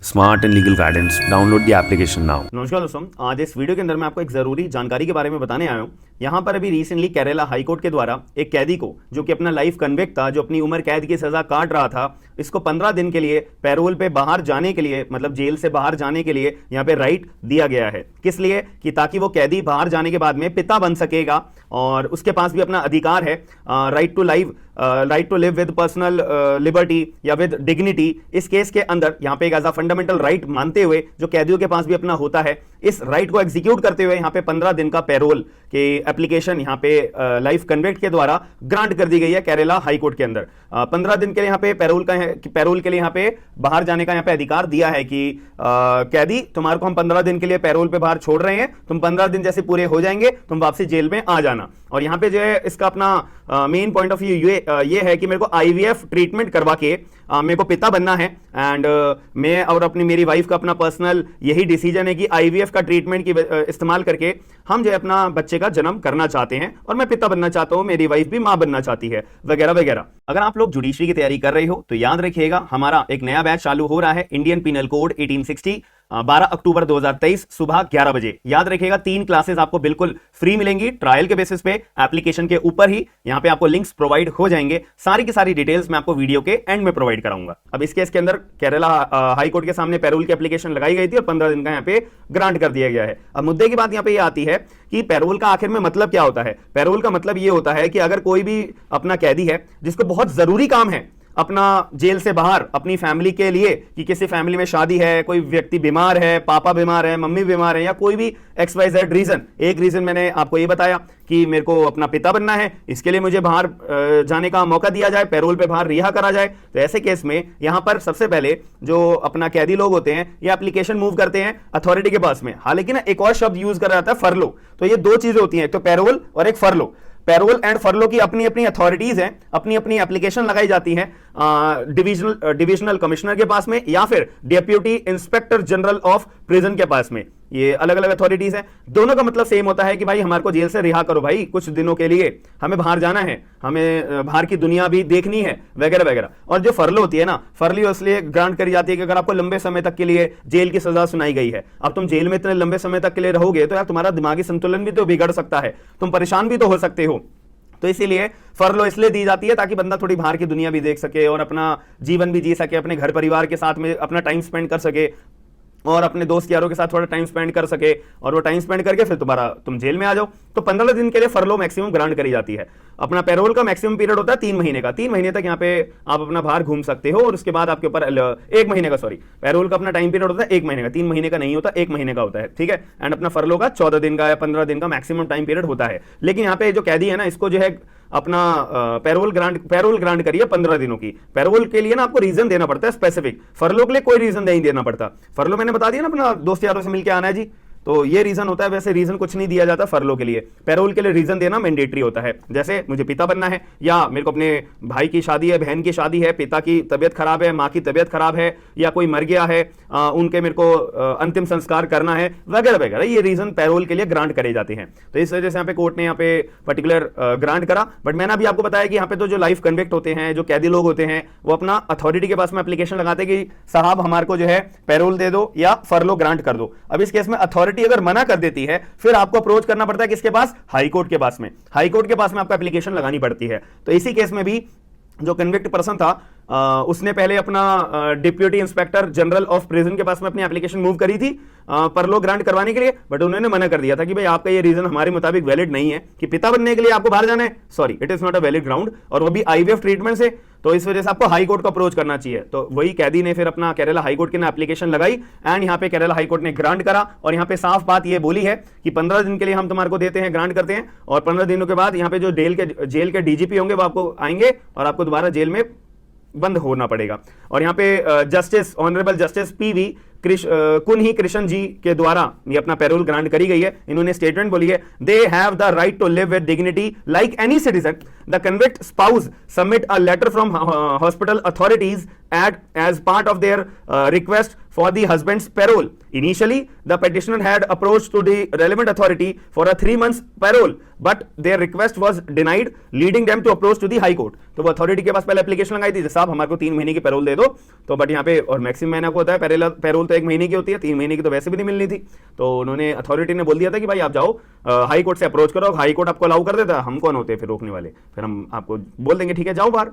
Smart and legal guidance download the application now. नमस्कार दोस्तों, आज इस वीडियो के अंदर मैं आपको एक जरूरी जानकारी के बारे में बताने आया हूँ। यहाँ पर अभी रिसेंटली केरला हाई कोर्ट के द्वारा एक कैदी को, जो कि अपना लाइफ कन्विक्ट था, जो अपनी उम्र कैद की सजा काट रहा था, इसको 15 दिन के लिए पैरोल पे बाहर जाने के लिए, मतलब जेल से बाहर जाने के लिए यहाँ पे राइट दिया गया है। किस लिए? कि ताकि वो कैदी बाहर जाने के बाद में पिता बन सकेगा और उसके पास भी अपना अधिकार है, right to live with personal liberty या विद डिग्निटी। इस केस के अंदर यहाँ पे एक एज अ फंडामेंटल राइट मानते हुए जो कैदियों के पास भी अपना होता है, इस राइट को एग्जीक्यूट करते हुए यहाँ पे 15 दिन का पैरोल के एप्लीकेशन यहाँ पे लाइफ कन्विक्ट के द्वारा ग्रांट कर दी गई है केरला हाई कोर्ट के अंदर। 15 दिन के लिए यहाँ पे पैरोल के लिए यहाँ पे बाहर जाने का यहाँ पे अधिकार दिया है कि कैदी, तुम्हारे को हम 15 दिन के लिए पैरोल पे बाहर छोड़ रहे हैं, तुम 15 दिन जैसे पूरे हो जाएंगे तुम वापसी जेल में आ जाना। और यहाँ पे जो है इसका अपना मेन पॉइंट ऑफ व्यू ये है कि मेरे को आईवीएफ ट्रीटमेंट करवा के मेरे को पिता बनना है एंड मैं और अपनी मेरी वाइफ का अपना पर्सनल यही डिसीजन है कि आईवीएफ का ट्रीटमेंट की इस्तेमाल करके हम जो है अपना बच्चे का जन्म करना चाहते हैं और मैं पिता बनना चाहता हूं, मेरी वाइफ भी मां बनना चाहती है, वगैरह वगैरह। अगर आप लोग जुडिशरी की तैयारी कर रहे हो तो याद रखिएगा, हमारा एक नया बैच चालू हो रहा है, इंडियन पिनल कोड 1860, 12 अक्टूबर 2023 सुबह 11 बजे। याद रखिएगा 3 क्लासेस आपको बिल्कुल फ्री मिलेंगी, ट्रायल के बेसिस पे, एप्लीकेशन के ऊपर ही। यहाँ पे आपको लिंक्स प्रोवाइड हो जाएंगे, सारी की सारी डिटेल्स मैं आपको वीडियो के एंड में प्रोवाइड कराऊंगा। अब इस केस के अंदर केरला हाई कोर्ट के सामने पैरोल की एप्लीकेशन लगाई गई थी और 15 दिन का यहाँ पे ग्रांट कर दिया गया है। अब मुद्दे की बात यहाँ पे ये आती है कि पैरोल का आखिर में मतलब क्या होता है। पैरोल का मतलब ये होता है कि अगर कोई भी अपना कैदी है जिसको बहुत जरूरी काम है अपना जेल से बाहर अपनी फैमिली के लिए, कि किसी फैमिली में शादी है, कोई व्यक्ति बीमार है, पापा बीमार है, मम्मी बीमार है, या कोई भी XYZ रीजन। एक रीजन मैंने आपको ये बताया कि मेरे को अपना पिता बनना है, इसके लिए मुझे बाहर जाने का मौका दिया जाए, पैरोल पे बाहर रिहा करा जाए। तो ऐसे केस में यहां पर सबसे पहले जो अपना कैदी लोग होते हैं ये एप्लीकेशन मूव करते हैं अथॉरिटी के पास में। हालांकि ना एक और शब्द यूज कर रहा था, फरलो। तो ये दो चीजें होती हैं, एक तो पैरोल और एक फरलो। पैरोल एंड फरलो की अपनी अपनी अथॉरिटीज हैं, अपनी अपनी एप्लीकेशन लगाई जाती है डिविजनल कमिश्नर के पास में या फिर deputy inspector general of prison के पास में। ये अलग अलग अथॉरिटीज हैं, दोनों का मतलब सेम होता है कि भाई हमारे को जेल से रिहा करो भाई, कुछ दिनों के लिए हमें बाहर जाना है, हमें बाहर की दुनिया भी देखनी है, वगैरह वगैरह। और जो फरलो होती है ना, फरलो इसलिए ग्रांट करी जाती है कि अगर आपको लंबे समय तक के लिए जेल की सजा सुनाई गई है, अब तुम जेल में इतने लंबे समय तक के लिए रहोगे तो यार तुम्हारा दिमागी संतुलन भी तो बिगड़ सकता है, तुम परेशान भी तो हो सकते हो। तो इसीलिए फरलो इसलिए दी जाती है ताकि बंदा थोड़ी बाहर की दुनिया भी देख सके और अपना जीवन भी जी सके, अपने घर परिवार के साथ में अपना टाइम स्पेंड कर सके और अपने दोस्त यारों के साथ थोड़ा टाइम स्पेंड कर सके, और वो टाइम स्पेंड करके फिर दोबारा तुम जेल में आ जाओ। तो 15 दिन के लिए फरलो मैक्सिमम ग्रांट करी जाती है। अपना पैरोल का मैक्सिमम पीरियड होता है 3 महीने का। 3 महीने तक यहाँ पे आप अपना बाहर घूम सकते हो और उसके बाद आपके ऊपर 1 महीने का, सॉरी, पैरोल का अपना टाइम पीरियड होता है 1 महीने का, 3 महीने का नहीं होता, 1 महीने का होता है, ठीक है। एंड अपना फरलो का 14 दिन का या 15 दिन का मैक्सिमम टाइम पीरियड होता है। लेकिन यहाँ पे जो कैदी है ना, इसको जो है अपना पैरोल ग्रांट करिए 15 दिनों की। पैरोल के लिए ना आपको रीजन देना पड़ता है स्पेसिफिक, फरलो के लिए कोई रीजन नहीं देना पड़ता। फरलो मैंने बता दिया ना, अपना दोस्त यारों से मिलकर आना है जी, तो ये रीजन होता है। वैसे रीजन कुछ नहीं दिया जाता फरलो के लिए, पैरोल के लिए रीजन देना मैंडेटरी होता है। जैसे मुझे पिता बनना है, या मेरे को अपने भाई की शादी है, बहन की शादी है, पिता की तबीयत खराब है, माँ की तबीयत खराब है, या कोई मर गया है, उनके मेरे को अंतिम संस्कार करना है, वगैरह वगैरह, ये रीजन पैरोल के लिए ग्रांट करे जाते हैं। तो इस वजह से यहाँ पे कोर्ट ने यहाँ पे पर्टिकुलर ग्रांट करा। बट मैंने अभी आपको बताया कि यहाँ पे तो जो लाइफ कन्विक्ट होते हैं, जो कैदी लोग होते हैं, वो अपना अथॉरिटी के पास में एप्लीकेशन लगाते हैं कि साहब हमारे को जो है पैरोल दे दो या फरलो ग्रांट कर दो। अब इस केस में अथॉरिटी अगर मना कर देती है, फिर आपको अप्रोच करना पड़ता है किसके पास? हाई कोर्ट के पास में। हाई कोर्ट के पास में आपको एप्लीकेशन लगानी पड़ती है। तो इसी केस में भी जो कन्विक्ट पर्सन था उसने पहले अपना deputy inspector general of prison के पास में अपनी एप्लीकेशन मूव करी थी परलो ग्रांट करवाने के लिए, बट उन्होंने मना कर दिया था कि भाई आपका ये रीजन हमारे मुताबिक वैलिड नहीं है कि पिता बनने के लिए आपको बाहर जाना है, sorry, it is not a valid ground, और वो भी आईवीएफ ट्रीटमेंट से। तो इस वजह से आपको हाई कोर्ट को अप्रोच करना चाहिए। तो वही कैदी ने फिर अपना केरला हाई कोर्ट के एप्लीकेशन लगाई एंड यहाँ पे केरला हाई कोर्ट ने ग्रांट करा। और यहाँ पे साफ बात ये बोली है कि 15 दिन के लिए हम तुम्हारे को देते हैं, ग्रांट करते हैं, और 15 दिनों के बाद यहाँ पे जो जेल के डीजीपी होंगे वो आपको आएंगे और आपको दोबारा जेल में बंद होना पड़ेगा। और यहाँ पे justice, honourable justice कुनही Krishna ji के द्वारा ये अपना पैरोल ग्रांट करी गई है। इन्होंने स्टेटमेंट बोली है, they have the right to live with dignity like any citizen. The convict spouse submit a letter from hospital authorities as part of their request for the husband's parole. Initially, the petitioner had approached to the relevant authority for a 3 months parole, but their request was denied, leading them to approach to the High Court. तो वो authority के पास पहले application लगाई थी, साहब हमारे को 3 महीने की पैरोल दे दो, तो बट यहाँ पे और मैक्सिमम महीना को होता है पैरोल तो 1 महीने की होती है, 3 महीने की तो वैसे भी नहीं मिलनी थी। तो उन्होंने अथॉरिटी ने बोल दिया था कि भाई आप जाओ हाई कोर्ट से अप्रोच करो, हाई कोर्ट आपको अलाउ कर देता है, हम कौन होते हैं फिर रोकने वाले, फिर हम आपको बोल देंगे ठीक है जाओ बाहर।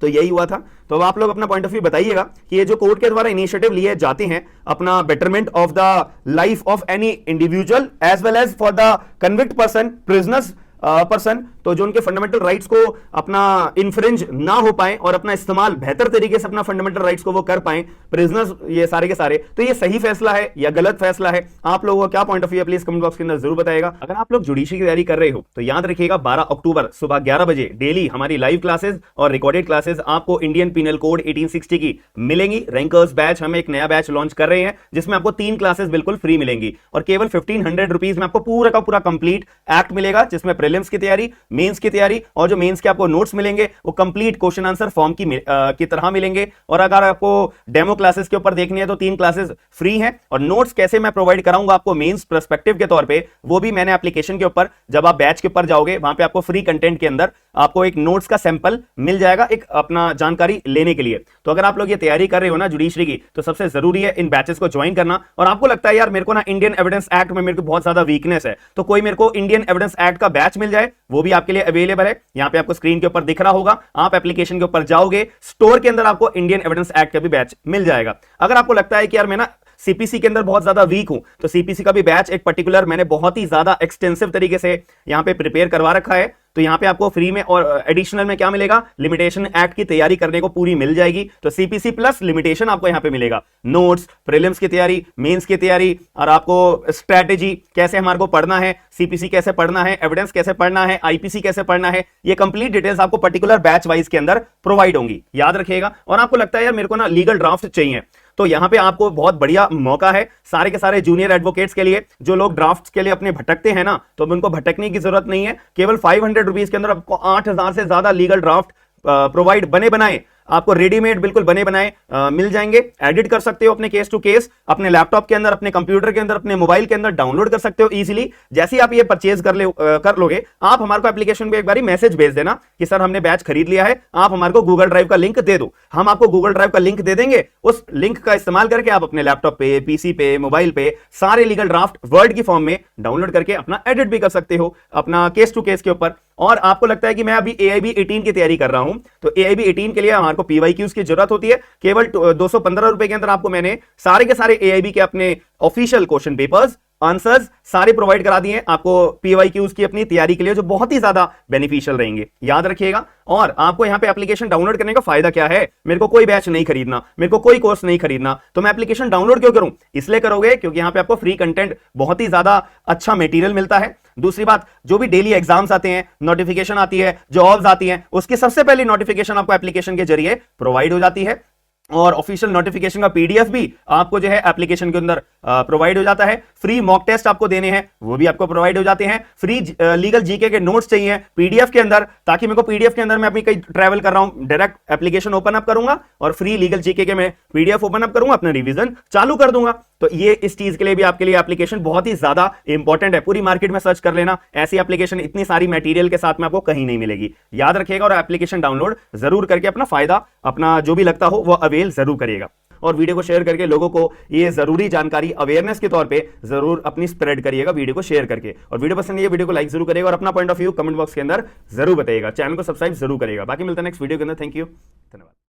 तो यही हुआ था। तो अब आप लोग अपना पॉइंट ऑफ व्यू बताइएगा कि ये जो कोर्ट के द्वारा इनिशिएटिव लिए जाते हैं अपना betterment of the life of any individual as well as for the convict person, prisoners person, तो जो उनके फंडामेंटल राइट्स को अपना इन्फ्रिंज ना हो पाए और अपना इस्तेमाल बेहतर तरीके से अपना फंडामेंटल राइट्स को वो कर पाए प्रिजनर्स, ये सारे के सारे, तो ये सही फैसला है या गलत फैसला है? आप लोगों का क्या पॉइंट ऑफ व्यू है प्लीज कमेंट बॉक्स के अंदर जरूर बताएगा। अगर आप लोग जुडिशरी की तैयारी कर रहे हो तो याद रखिएगा 12 अक्टूबर सुबह 11 बजे डेली हमारी लाइव क्लासेस और रिकॉर्डेड क्लासेस आपको इंडियन पिनल कोड 1860 की मिलेंगी। रैंकर्स बैच, हम एक नया बैच लॉन्च कर रहे हैं जिसमें आपको 3 क्लासेस बिल्कुल फ्री मिलेंगी और केवल 1500 रुपीज में आपको पूरा का पूरा कंप्लीट एक्ट मिलेगा, जिसमें प्रीलिम्स की तैयारी, मेंस की तैयारी और जो मेंस के आपको नोट्स मिलेंगे वो कंप्लीट क्वेश्चन आंसर फॉर्म की तरह मिलेंगे। और अगर आपको डेमो क्लासेस के ऊपर देखनी है तो 3 क्लासेस फ्री हैं और नोट्स कैसे मैं प्रोवाइड कराऊंगा आपको मेंस पर्सपेक्टिव के तौर पे, वो भी मैंने एप्लीकेशन के ऊपर, जब आप बैच के ऊपर जाओगे वहां पे आपको फ्री कंटेंट के अंदर आपको एक नोट्स का सैंपल मिल जाएगा एक अपना जानकारी लेने के लिए। तो अगर आप लोग ये तैयारी कर रहे हो ना जुडिशरी की, तो सबसे जरूरी है इन बैचेस को ज्वाइन करना। और आपको लगता है यार मेरे को ना इंडियन एविडेंस एक्ट में मेरे को बहुत ज्यादा वीकनेस है, तो कोई मेरे को इंडियन एविडेंस एक्ट का बैच मिल जाए, वो भी आपके लिए अवेलेबल है। यहां पे आपको स्क्रीन के ऊपर दिख रहा होगा, आप एप्लीकेशन के ऊपर जाओगे, स्टोर के अंदर आपको इंडियन एविडेंस एक्ट का भी बैच मिल जाएगा। अगर आपको लगता है कि यार मैं ना सीपीसी के अंदर बहुत ज्यादा वीक हूं, तो सीपीसी का भी बैच एक पर्टिकुलर मैंने बहुत ही ज्यादा एक्सटेंसिव तरीके से यहां पे प्रिपेयर करवा रखा है। तो यहां पे आपको फ्री में और एडिशनल में क्या मिलेगा, लिमिटेशन एक्ट की तैयारी करने को पूरी मिल जाएगी। तो सीपीसी प्लस लिमिटेशन आपको यहां पे मिलेगा, नोट्स, प्रीलिम्स की तैयारी, मेंस की तैयारी और आपको स्ट्रेटेजी कैसे हमारे को पढ़ना है, सीपीसी कैसे पढ़ना है, एविडेंस कैसे पढ़ना है, आईपीसी कैसे पढ़ना है, ये कंप्लीट डिटेल्स आपको पर्टिकुलर बैच वाइज के अंदर प्रोवाइड होंगी, याद रखिएगा। और आपको लगता है यार मेरे को ना लीगल ड्राफ्ट चाहिए, तो यहां पे आपको बहुत बढ़िया मौका है सारे के सारे जूनियर एडवोकेट्स के लिए। जो लोग ड्राफ्ट्स के लिए अपने भटकते हैं ना, तो उनको भटकने की जरूरत नहीं है। केवल 500 रुपीज के अंदर आपको 8000 से ज्यादा लीगल ड्राफ्ट प्रोवाइड बने बनाए आपको रेडीमेड बिल्कुल बने बनाए मिल जाएंगे। एडिट कर सकते हो अपने केस टू केस, अपने लैपटॉप के अंदर, अपने कंप्यूटर के अंदर, अपने मोबाइल के अंदर डाउनलोड कर सकते हो इजीली। जैसे ही आप ये परचेज कर लोगे, आप हमारे को एप्लीकेशन पे एक बारी मैसेज भेज देना कि सर हमने बैच खरीद लिया है, आप हमारे को गूगल ड्राइव का लिंक दे दो। हम आपको गूगल ड्राइव का लिंक दे देंगे, उस लिंक का इस्तेमाल करके आप अपने लैपटॉप पे, पीसी पे, मोबाइल पे सारे लीगल ड्राफ्ट वर्ड की फॉर्म में डाउनलोड करके अपना एडिट भी कर सकते हो अपना केस टू केस के ऊपर। और आपको लगता है कि मैं अभी AIB 18 की तैयारी कर रहा हूं, तो AIB 18 के लिए हमारे को PYQs की जरूरत होती है। केवल 215 रुपए के अंदर आपको मैंने सारे के सारे AIB के अपने ऑफिशियल क्वेश्चन पेपर्स, आंसर्स सारे प्रोवाइड करा दिए आपको PYQs की अपनी तैयारी के लिए, जो बहुत ही ज्यादा बेनिफिशियल रहेंगे, याद रखिएगा। और आपको यहां पे एप्लीकेशन डाउनलोड करने का फायदा क्या है, मेरे को कोई बैच नहीं खरीदना, मेरे को कोई कोर्स नहीं खरीदना, तो मैं एप्लीकेशन डाउनलोड क्यों करूं? इसलिए करोगे क्योंकि यहां पे आपको फ्री कंटेंट, बहुत ही ज्यादा अच्छा मटेरियल मिलता है। दूसरी बात, जो भी डेली एग्जाम्स आते हैं, नोटिफिकेशन आती है, जॉब्स आती हैं, उसकी सबसे पहली नोटिफिकेशन आपको एप्लीकेशन के जरिए प्रोवाइड हो जाती है। और ऑफिशियल नोटिफिकेशन का PDF भी आपको जो है एप्लीकेशन के अंदर प्रोवाइड हो जाता है। फ्री मॉक टेस्ट आपको देने हैं, वो भी आपको प्रोवाइड हो जाते हैं। फ्री लीगल जीके के नोट्स चाहिए PDF के अंदर, ताकि मेरे को PDF के अंदर मैं अपनी कहीं ट्रैवल कर रहा हूं, डायरेक्ट एप्लीकेशन ओपन अप करूंगा और फ्री लीगल जीके के मैं PDF ओपन अप करूंगा, अपना रिवीजन चालू कर दूंगा। तो ये इस चीज के लिए भी आपके लिए एप्लीकेशन बहुत ही ज्यादा इंपॉर्टेंट है। पूरी मार्केट में सर्च कर लेना, ऐसी एप्लीकेशन इतनी सारी मटेरियल के साथ में आपको कहीं नहीं मिलेगी, याद रखिएगा। और एप्लीकेशन डाउनलोड जरूर करके अपना फायदा, अपना जो भी लगता हो वो अवेल जरूर करिएगा। और वीडियो को शेयर करके लोगों को ये जरूरी जानकारी अवेयरनेस के तौर पे जरूर अपनी स्प्रेड करिएगा वीडियो को शेयर करके। और वीडियो पसंद है वीडियो को लाइक जरूर करिएगा और अपना point of view comment box के अंदर जरूर बताइएगा। चैनल को सब्सक्राइब जरूर करिएगा। बाकी मिलता है नेक्स्ट वीडियो के अंदर। थैंक यू, धन्यवाद।